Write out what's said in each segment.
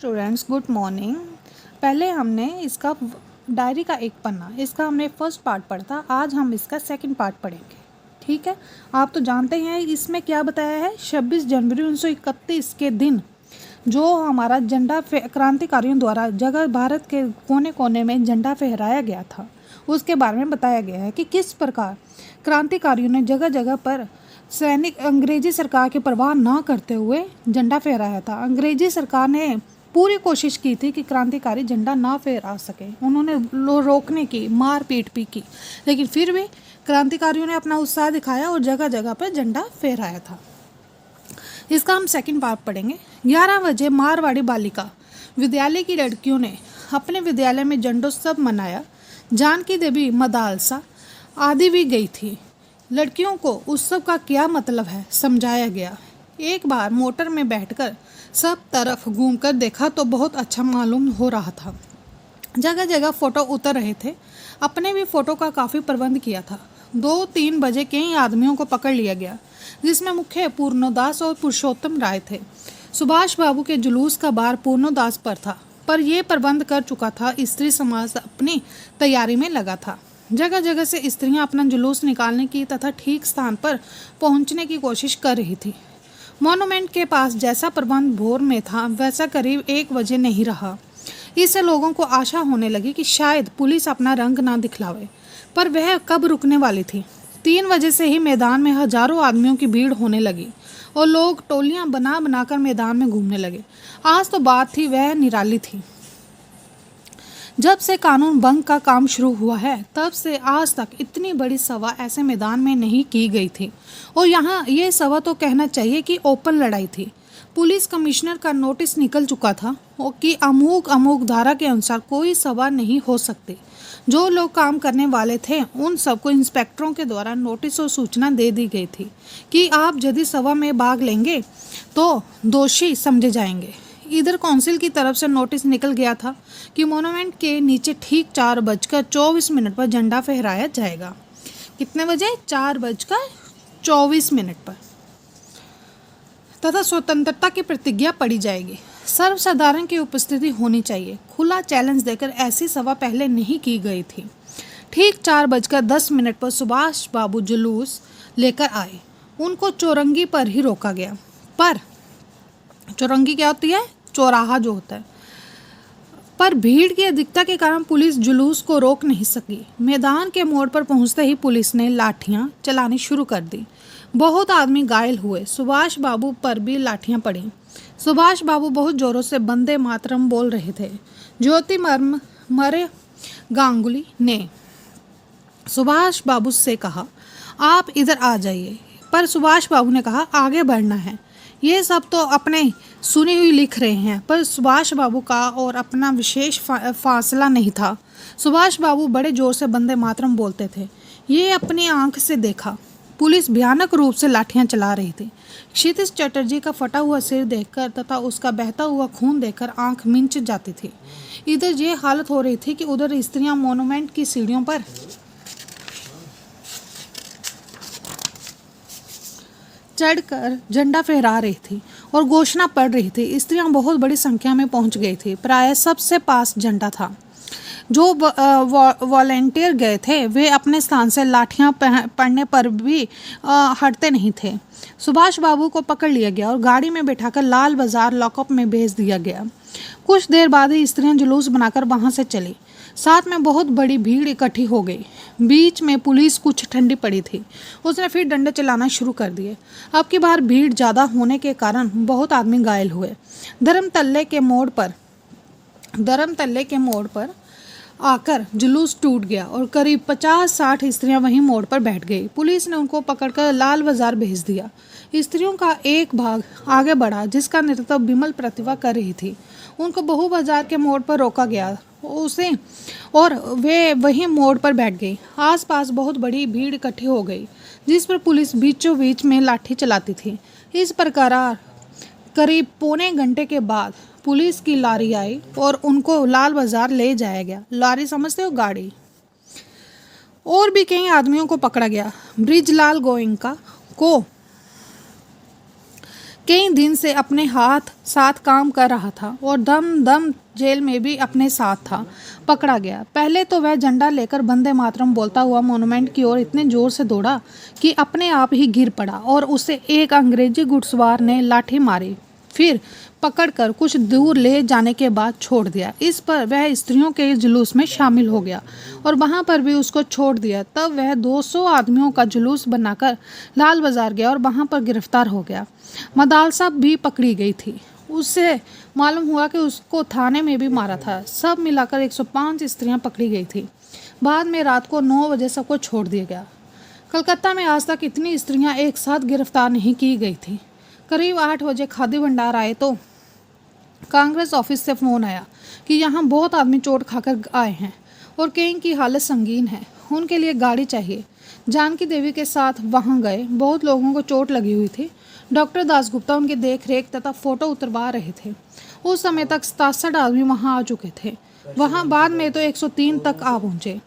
Students good morning. पहले हमने इसका डायरी का एक पन्ना इसका हमने फर्स्ट पार्ट पढ़ा था। आज हम इसका सेकंड पार्ट पढ़ेंगे। ठीक है, आप तो जानते हैं इसमें क्या बताया है। 26 जनवरी 1931 के दिन जो हमारा झंडा क्रांतिकारियों द्वारा जगह भारत के कोने कोने में झंडा फहराया गया था, उसके बारे में बताया गया है कि किस प्रकार क्रांतिकारियों ने जगह जगह पर सैनिक अंग्रेजी सरकार की परवाह न करते हुए झंडा फहराया था। अंग्रेजी सरकार ने पूरी कोशिश की थी कि क्रांतिकारी झंडा ना फहरा सके। उन्होंने रोकने की मारपीट भी की, लेकिन फिर भी क्रांतिकारियों ने अपना उत्साह दिखाया और जगह जगह पर झंडा फहराया था। इसका हम सेकंड पार्ट पढ़ेंगे। 11 बजे मारवाड़ी बालिका विद्यालय की लड़कियों ने अपने विद्यालय में झंडोत्सव मनाया। जानकी देवी मदालसा आदि भी गई थी। लड़कियों को उत्सव का क्या मतलब है समझाया गया। एक बार मोटर में बैठकर सब तरफ घूमकर देखा तो बहुत अच्छा मालूम हो रहा था। जगह जगह फोटो उतर रहे थे। अपने भी फोटो का काफ़ी प्रबंध किया था। 2-3 बजे कई आदमियों को पकड़ लिया गया, जिसमें मुख्य पूर्णोदास और पुरुषोत्तम राय थे। सुभाष बाबू के जुलूस का भार पूर्णोदास पर था, पर यह प्रबंध कर चुका था। स्त्री समाज अपनी तैयारी में लगा था। जगह जगह से स्त्रियां अपना जुलूस निकालने की तथा ठीक स्थान पर पहुंचने की कोशिश कर रही थी। मॉन्यूमेंट के पास जैसा प्रबंध भोर में था वैसा करीब 1 बजे नहीं रहा। इससे लोगों को आशा होने लगी कि शायद पुलिस अपना रंग ना दिखलावे, पर वह कब रुकने वाली थी। 3 बजे से ही मैदान में हजारों आदमियों की भीड़ होने लगी और लोग टोलियां बना बनाकर मैदान में घूमने लगे। आज तो बात थी वह निराली थी। जब से कानून भंग का काम शुरू हुआ है तब से आज तक इतनी बड़ी सभा ऐसे मैदान में नहीं की गई थी। और यहाँ ये सभा तो कहना चाहिए कि ओपन लड़ाई थी। पुलिस कमिश्नर का नोटिस निकल चुका था कि अमुक अमुक धारा के अनुसार कोई सभा नहीं हो सकती। जो लोग काम करने वाले थे उन सबको इंस्पेक्टरों के द्वारा नोटिस और सूचना दे दी गई थी कि आप यदि सभा में भाग लेंगे तो दोषी समझे जाएंगे। इधर काउंसिल की तरफ से नोटिस निकल गया था कि मॉन्यूमेंट के नीचे ठीक 4:24 पर झंडा फहराया जाएगा। कितने बजे? 4:24 पर, तथा स्वतंत्रता की प्रतिज्ञा पढ़ी जाएगी। सर्वसाधारण की उपस्थिति होनी चाहिए। खुला चैलेंज देकर ऐसी सभा पहले नहीं की गई थी। ठीक 4:10 पर सुभाष बाबू जुलूस लेकर आए। उनको चौरंगी पर ही रोका गया। पर चौरंगी क्या होती है? चौराहा जो होता है। पर भीड़ की अधिकता के कारण पुलिस जुलूस को रोक नहीं सकी। मैदान के मोड़ पर पहुंचते ही पुलिस ने लाठियां चलानी शुरू कर दी। बहुत आदमी घायल हुए। सुभाष बाबू पर भी लाठियां पड़ी। सुभाष बाबू बहुत जोरों से वंदे मातरम बोल रहे थे। ज्योतिर्मय गांगुली ने सुभाष बाबू से कहा, आप इधर आ जाइए। पर सुभाष बाबू ने कहा, आगे बढ़ना है। ये सब तो अपने सुनी हुई लिख रहे हैं, पर सुभाष बाबू का और अपना विशेष फासला नहीं था। सुभाष बाबू बड़े जोर से वंदे मातरम बोलते थे। ये अपनी आंख से देखा। पुलिस भयानक रूप से लाठियां चला रही थी। क्षितिज चटर्जी का फटा हुआ सिर देखकर तथा उसका बहता हुआ खून देखकर आंख मिंच जाती थी। इधर ये हालत हो रही थी कि उधर स्त्रियां मॉन्यूमेंट की सीढ़ियों पर चढ़कर झंडा फहरा रही थी और घोषणा पढ़ रही थी। स्त्रियां बहुत बड़ी संख्या में पहुंच गई थी। प्राय सबसे पास झंडा था। जो वॉलेंटियर गए थे वे अपने स्थान से लाठियां पड़ने पर भी हटते नहीं थे। सुभाष बाबू को पकड़ लिया गया और गाड़ी में बैठाकर लाल बाजार लॉकअप में भेज दिया गया। कुछ देर बाद ही स्त्रियां जुलूस बनाकर वहां से चली। साथ में बहुत बड़ी भीड़ इकट्ठी हो गई। बीच में पुलिस कुछ ठंडी पड़ी थी। उसने फिर डंडे चलाना शुरू कर दिए। अब की बार भीड़ ज़्यादा होने के कारण बहुत आदमी घायल हुए। धर्मतल्ले के मोड़ पर आकर जुलूस टूट गया और करीब 50-60 स्त्रियां वहीं मोड़ पर बैठ गई। पुलिस ने उनको पकड़कर लाल बाजार भेज दिया। स्त्रियों का एक भाग आगे बढ़ा जिसका नेतृत्व बिमल प्रतिभा कर रही थी। उनको बहु बाजार के मोड़ पर रोका गया और वे वहीं मोड़ पर बैठ गई। आसपास बहुत बड़ी भीड़ इकट्ठी हो गई जिस पर पुलिस बीचों बीच में लाठी चलाती थी। इस प्रकार करीब पौने घंटे के बाद पुलिस की लारी आई और उनको लाल बाजार ले जाया गया। लारी समझते हो? गाड़ी। और भी कई आदमियों को पकड़ा गया। ब्रिजलाल गोयनका को कई दिन से अपने हाथ साथ काम कर रहा था और दम दम जेल में भी अपने साथ था। पकड़ा गया। पहले तो वह झंडा लेकर वंदे मातरम बोलता हुआ मॉन्यूमेंट की ओर इतने जोर से दौड़ा कि अपने आप ही गिर पड़ा और उसे एक अंग्रेजी घुड़सवार ने लाठी मारी, फिर पकड़कर कुछ दूर ले जाने के बाद छोड़ दिया। इस पर वह स्त्रियों के जुलूस में शामिल हो गया और वहां पर भी उसको छोड़ दिया। तब वह 200 आदमियों का जुलूस बनाकर लाल बाजार गया और वहां पर गिरफ्तार हो गया। मदालसा भी पकड़ी गई थी। उससे मालूम हुआ कि उसको थाने में भी मारा था। सब मिलाकर 105 स्त्रियां पकड़ी गई थी। बाद में रात को 9 बजे सबको छोड़ दिया गया। कलकत्ता में आज तक इतनी स्त्रियां एक साथ गिरफ्तार नहीं की गई थी। करीब 8 बजे खादी भंडार आए तो कांग्रेस ऑफिस से फ़ोन आया कि यहाँ बहुत आदमी चोट खाकर आए हैं और कई की हालत संगीन है, उनके लिए गाड़ी चाहिए। जानकी देवी के साथ वहाँ गए। बहुत लोगों को चोट लगी हुई थी। डॉक्टर दासगुप्ता उनकी देख रेख तथा फोटो उतरवा रहे थे। उस समय तक 67 आदमी वहाँ आ चुके थे। वहाँ बाद में तो 103 तक आ पहुँचे।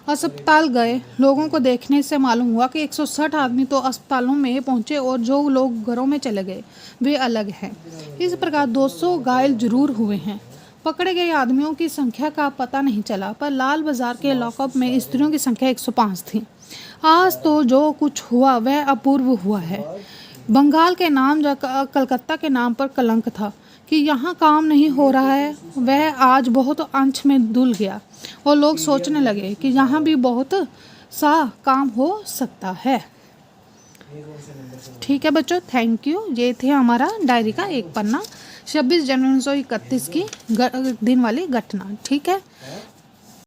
अस्पताल गए। लोगों को देखने से मालूम हुआ कि 160 आदमी तो अस्पतालों में पहुंचे और जो लोग घरों में चले गए वे अलग हैं। इस प्रकार 200 घायल जरूर हुए हैं। पकड़े गए आदमियों की संख्या का पता नहीं चला, पर लाल बाजार के लॉकअप में स्त्रियों की संख्या 105 थी। आज तो जो कुछ हुआ वह अपूर्व हुआ है। बंगाल के नाम कलकत्ता के नाम पर कलंक था कि यहाँ काम नहीं हो रहा है, वह आज बहुत अंश में धुल गया और लोग सोचने लगे कि यहाँ भी बहुत सा काम हो सकता है। ठीक है बच्चों, थैंक यू। ये थे हमारा डायरी का एक पन्ना 26 जनवरी 1931 की दिन वाली घटना। ठीक है।